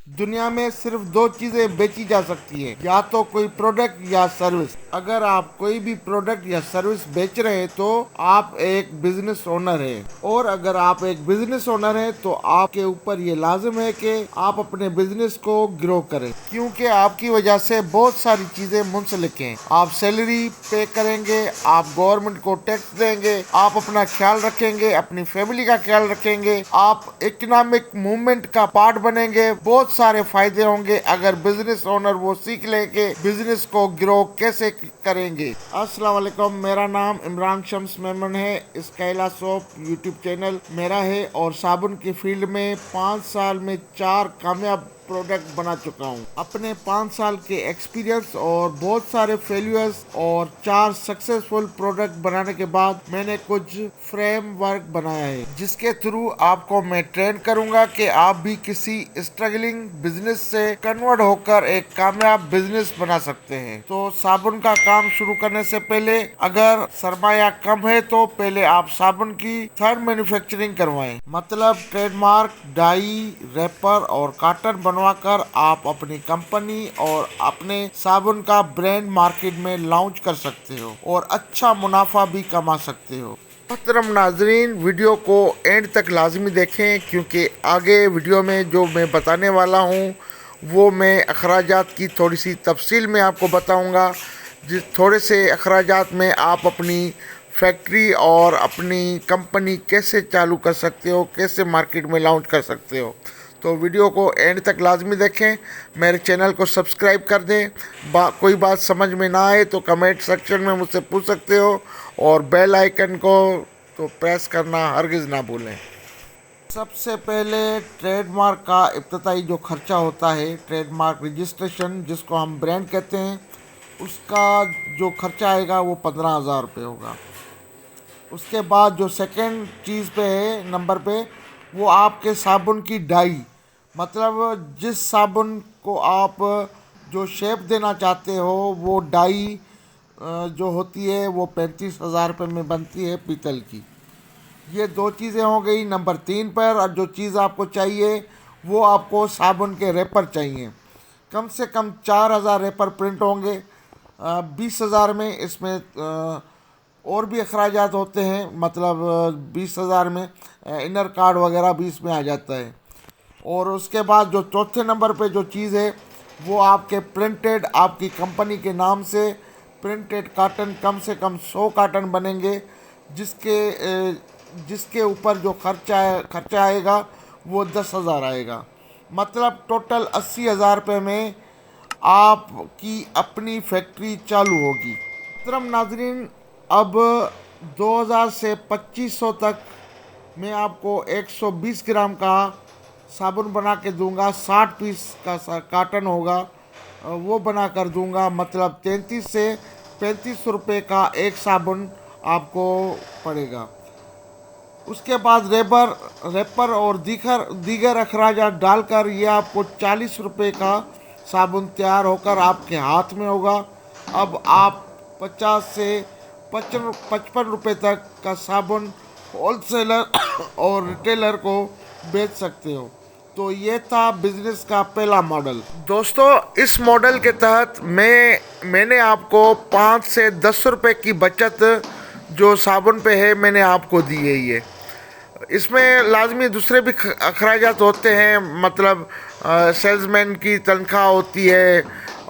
दुनिया में सिर्फ दो चीजें बेची जा सकती है, या तो कोई प्रोडक्ट या सर्विस। अगर आप कोई भी प्रोडक्ट या सर्विस बेच रहे हैं तो आप एक बिजनेस ओनर हैं, और अगर आप एक बिजनेस ओनर हैं तो आपके ऊपर ये लाजिम है कि आप अपने बिजनेस को ग्रो करें, क्योंकि आपकी वजह से बहुत सारी चीजें मुंसलिक हैं। आप सैलरी पे करेंगे, आप गवर्नमेंट को टैक्स देंगे, आप अपना ख्याल रखेंगे, अपनी फैमिली का ख्याल रखेंगे, आप इकोनॉमिक मूवमेंट का पार्ट बनेंगे। बहुत सारे फायदे होंगे अगर बिजनेस ओनर वो सीख ले कि बिजनेस को ग्रो कैसे करेंगे। अस्सलाम वालेकुम, मेरा नाम इमरान शम्स मेमन है। स्काइला सोप यूट्यूब चैनल मेरा है, और साबुन की फील्ड में 5 साल में 4 कामयाब प्रोडक्ट बना चुका हूँ। अपने 5 साल के एक्सपीरियंस और बहुत सारे फेल्यूर्स और 4 सक्सेसफुल प्रोडक्ट बनाने के बाद मैंने कुछ फ्रेमवर्क बनाया है, जिसके थ्रू आपको मैं ट्रेन करूंगा कि आप भी किसी स्ट्रगलिंग बिजनेस से कन्वर्ट होकर एक कामयाब बिजनेस बना सकते हैं। तो साबुन का काम शुरू करने से पहले अगर सरमाया कम है तो पहले आप साबुन की थर्ड मैन्युफैक्चरिंग करवाएं, मतलब ट्रेडमार्क, डाई, रैपर और कार्टन बनवाकर आप अपनी कंपनी और अपने साबुन का ब्रांड मार्केट में लॉन्च कर सकते हो और अच्छा मुनाफा भी कमा सकते हो। मोहतरम नाजरीन, वीडियो को एंड तक लाजमी देखें, क्योंकि आगे वीडियो में जो मैं बताने वाला हूँ वो मैं अखराजात की थोड़ी सी तफसील में आपको बताऊँगा। जिस थोड़े से अखराजात में आप अपनी फैक्ट्री और अपनी कंपनी कैसे चालू कर सकते हो, कैसे मार्केट में लॉन्च कर सकते हो। तो वीडियो को एंड तक लाजमी देखें, मेरे चैनल को सब्सक्राइब कर दें। कोई बात समझ में ना आए तो कमेंट सेक्शन में मुझसे पूछ सकते हो, और बेल आइकन को तो प्रेस करना हरगिज़ ना भूलें। सबसे पहले ट्रेडमार्क का इब्तदाई जो खर्चा होता है, ट्रेडमार्क रजिस्ट्रेशन जिसको हम ब्रांड कहते हैं, उसका जो खर्चा आएगा वो 15,000 रुपये होगा। उसके बाद जो सेकंड चीज़ पे है नंबर पे, वो आपके साबुन की डाई, मतलब जिस साबुन को आप जो शेप देना चाहते हो वो डाई जो होती है वो 35,000 रुपये में बनती है पीतल की। ये दो चीज़ें हो गई। नंबर 3 पर और जो चीज़ आपको चाहिए वो आपको साबुन के रैपर चाहिए। कम से कम 4,000 रैपर प्रिंट होंगे 20,000 में। इसमें और भी अखराजात होते हैं, मतलब 20,000 में इनर कार्ड वगैरह भी इसमें आ जाता है। और उसके बाद जो चौथे नंबर पे जो चीज़ है वो आपके प्रिंटेड, आपकी कंपनी के नाम से प्रिंटेड कार्टन, कम से कम 100 कार्टन बनेंगे, जिसके ऊपर जो खर्चा आएगा वो 10,000 आएगा। मतलब टोटल 80,000 रुपये में आपकी अपनी फैक्ट्री चालू होगी। मोहतरम नाजरीन, अब 2,000 से 2,500 तक मैं आपको 120 ग्राम का साबुन बना के दूंगा। 60 पीस का कार्टन होगा वो बना कर दूंगा, मतलब 33 से 35 रुपये का एक साबुन आपको पड़ेगा। उसके बाद रैपर और दीगर अखराजात डालकर ये आपको 40 रुपये का साबुन तैयार होकर आपके हाथ में होगा। अब आप 50 से 55 रुपये तक का साबुन होलसेलर और रिटेलर को बेच सकते हो। तो ये था बिजनेस का पहला मॉडल। दोस्तों, इस मॉडल के तहत मैंने आपको 5 से 10 रुपये की बचत जो साबुन पे है मैंने आपको दी है। ये इसमें लाजमी दूसरे भी अखराजात होते हैं, मतलब सेल्समैन की तनख्वाह होती है,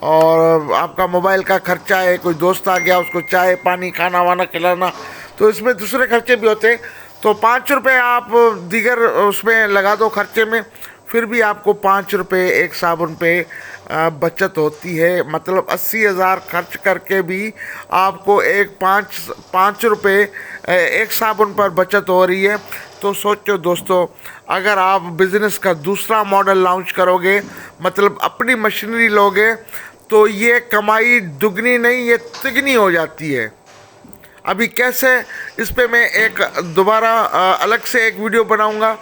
और आपका मोबाइल का खर्चा है, कोई दोस्त आ गया उसको चाय पानी खाना वाना खिलाना, तो इसमें दूसरे खर्चे भी होते हैं। तो 5 रुपये आप दीगर उसमें लगा दो खर्चे में, फिर भी आपको 5 रुपये एक साबुन पे बचत होती है। मतलब 80,000 खर्च करके भी आपको एक 5 रुपये एक साबुन पर बचत हो रही है। तो सोचो दोस्तों, अगर आप बिज़नेस का दूसरा मॉडल लॉन्च करोगे, मतलब अपनी मशीनरी लोगे, तो ये कमाई दुगनी नहीं ये तिगनी हो जाती है। अभी कैसे, इस पे मैं एक दोबारा अलग से एक वीडियो बनाऊंगा,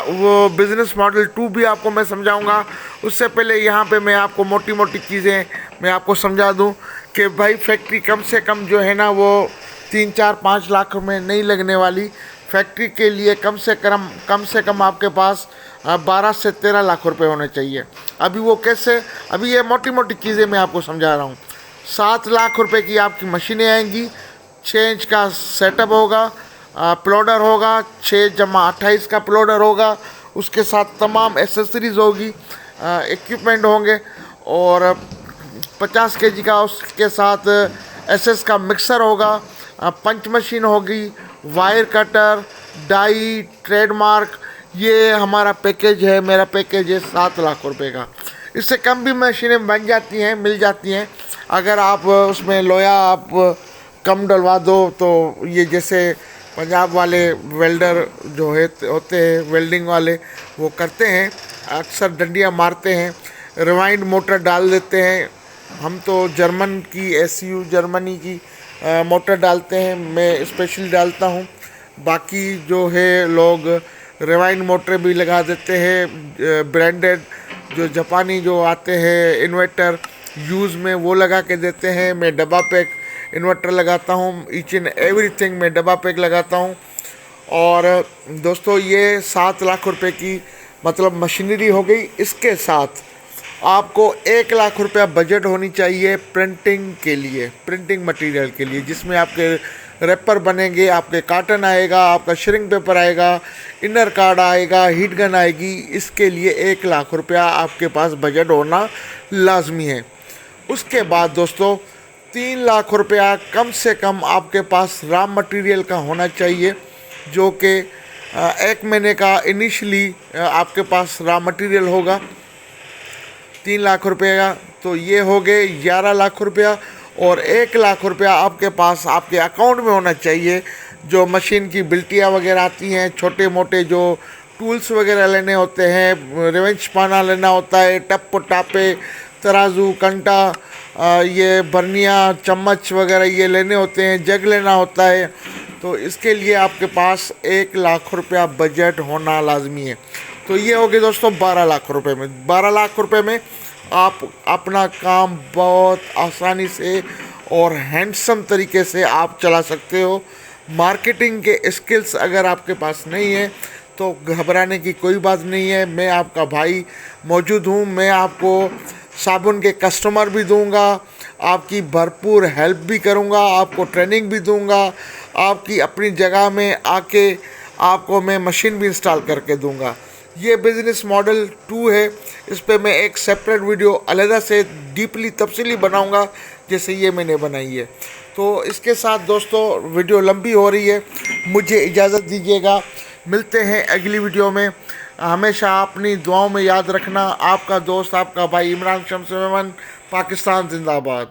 वो बिज़नेस मॉडल 2 भी आपको मैं समझाऊंगा। उससे पहले यहाँ पे मैं आपको मोटी मोटी चीज़ें मैं आपको समझा दूँ कि भाई फैक्ट्री कम से कम जो है ना वो 3-4-5 लाख में नहीं लगने वाली। फैक्ट्री के लिए कम से कम आपके पास 12 से 13 लाख रुपए होने चाहिए। अभी वो कैसे, अभी ये मोटी मोटी चीज़ें मैं आपको समझा रहा हूँ। 7 लाख रुपए की आपकी मशीनें आएंगी, 6 इंच का सेटअप होगा, प्लोडर होगा, 6+28 का प्लोडर होगा, उसके साथ तमाम एसेसरीज होगी, इक्विपमेंट होंगे, और 50 केजी का उसके साथ एसएस का मिक्सर होगा, पंच मशीन होगी, वायर कटर, डाई, ट्रेडमार्क। ये हमारा पैकेज है, मेरा पैकेज है 7 लाख रुपए का। इससे कम भी मशीनें बन जाती हैं, मिल जाती हैं। अगर आप उसमें लोया आप कम डलवा दो तो ये जैसे पंजाब वाले वेल्डर जो है होते हैं, वेल्डिंग वाले, वो करते हैं, अक्सर डंडियाँ मारते हैं, रिवाइंड मोटर डाल देते हैं। हम तो जर्मन की एसयू जर्मनी की मोटर डालते हैं, मैं स्पेशली डालता हूँ। बाकी जो है लोग रिवाइंड मोटर भी लगा देते हैं, ब्रांडेड जो जापानी जो आते हैं इन्वर्टर यूज़ में, वो लगा के देते हैं। मैं डब्बा पैक इन्वर्टर लगाता हूँ, ईच एंड एवरीथिंग मैं डब्बा पैक लगाता हूँ। और दोस्तों ये 7 लाख रुपए की मतलब मशीनरी हो गई। इसके साथ आपको 1 लाख रुपया बजट होनी चाहिए प्रिंटिंग के लिए, प्रिंटिंग मटेरियल के लिए, जिसमें आपके रैपर बनेंगे, आपके कार्टन आएगा, आपका श्रिंक पेपर आएगा, इनर कार्ड आएगा, हीट गन आएगी। इसके लिए 1 लाख रुपया आपके पास बजट होना लाजमी है। उसके बाद दोस्तों 3 लाख रुपया कम से कम आपके पास रॉ मटेरियल का होना चाहिए, जो कि 1 महीने का इनिशियली आपके पास रॉ मटेरियल होगा 3 लाख रुपये का। तो ये हो गए 11 लाख रुपया। और 1 लाख रुपया आपके पास आपके अकाउंट में होना चाहिए, जो मशीन की बिल्टियाँ वगैरह आती हैं, छोटे मोटे जो टूल्स वगैरह लेने होते हैं, रिवेंच पाना लेना होता है, टप टापे, तराजू, कंटा, ये बर्नियाँ, चम्मच वगैरह ये लेने होते हैं, जग लेना होता है। तो इसके लिए आपके पास 1 लाख रुपया बजट होना लाजमी है। तो ये हो गए दोस्तों 12 लाख रुपए में। 12 लाख रुपए में आप अपना काम बहुत आसानी से और हैंडसम तरीके से आप चला सकते हो। मार्केटिंग के स्किल्स अगर आपके पास नहीं है तो घबराने की कोई बात नहीं है। मैं आपका भाई मौजूद हूँ। मैं आपको साबुन के कस्टमर भी दूंगा, आपकी भरपूर हेल्प भी करूंगा, आपको ट्रेनिंग भी दूंगा, आपकी अपनी जगह में आके आपको मैं मशीन भी इंस्टॉल करके दूंगा। ये बिज़नेस मॉडल 2 है। इस पे मैं एक सेपरेट वीडियो अलग से डीपली तफसीली बनाऊंगा, जैसे ये मैंने बनाई है। तो इसके साथ दोस्तों वीडियो लंबी हो रही है, मुझे इजाज़त दीजिएगा। मिलते हैं अगली वीडियो में। हमेशा अपनी दुआओं में याद रखना। आपका दोस्त, आपका भाई इमरान शम्स मेमन, पाकिस्तान जिंदाबाद।